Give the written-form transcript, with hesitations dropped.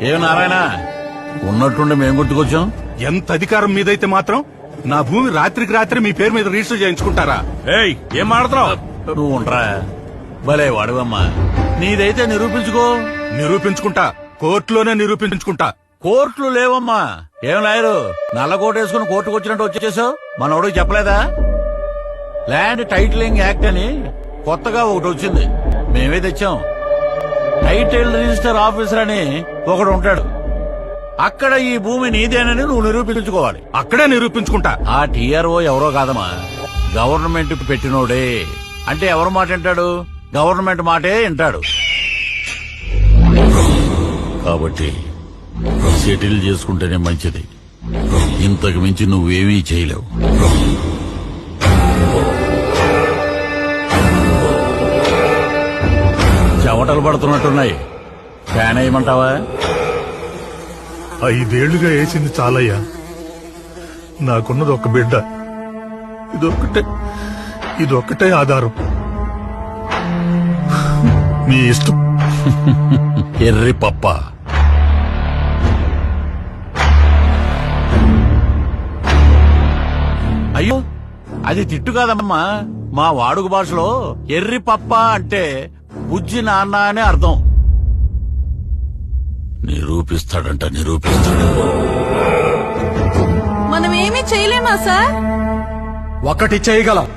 ఏం నారాయణ ఉన్నట్టుండి మేము గుర్తుకొచ్చాం. ఎంత అధికారం మీదైతే మాత్రం నా భూమి రాత్రికి రాత్రి మీ పేరు మీద రిజిస్టర్ చేయించుకుంటారా? ఏయ్ ఏం మాడుతున్నావు నువ్వు? ఉండరా భలే వాడువమ్మా. నీదైతే నిరూపించుకో. నిరూపించుకుంటా, కోర్టులోనే నిరూపించుకుంటా. కోర్టులు లేవమ్మా. ఏం లాయరు నల్ల కోట వేసుకుని కోర్టుకు వచ్చినట్టు వచ్చేసావు? మనోడికి చెప్పలేదా? ల్యాండ్ టైటిలింగ్ యాక్ట్ అని కొత్తగా ఒకటి వచ్చింది, మేమే తెచ్చాం. టైటిల్ రిజిస్టర్ ఆఫీసర్ అని ఒకడు ఉంటాడు. అక్కడ ఈ భూమి నీదేనని నువ్వు నిరూపించుకోవాలి. అక్కడే నిరూపించుకుంటా. ఆ టీఆర్ఓ ఎవరో కాదమ్మా, గవర్నమెంట్ పెట్టినోడే. అంటే ఎవరి మాట వింటాడు? గవర్నమెంట్ మాటే వింటాడు. కాబట్టి సెటిల్ చేసుకుంటేనే మంచిది. ఇంతకు మించి నువ్వేమీ చేయలేవు. చెమటలు పడుతున్నట్టున్నాయి, ఫ్యాన్ వేయమంటావా? 5 ఏళ్లుగా వేసింది చాలయ్యా. నాకున్నది ఒక బిడ్డ, ఇదొక్కటే ఆధారం. మీ ఇష్టం. ఎర్రి పప్ప. అయ్యో అది తిట్టు కాదమ్మా. మా వాడుక భాషలో ఎర్రి పప్ప అంటే బుజ్జి నాన్న అని అర్థం. నిరూపిస్తాడంట, నిరూపిస్తాడు. మనం ఏమీ చేయలేమా సార్? ఒక్కటి చేయగలం.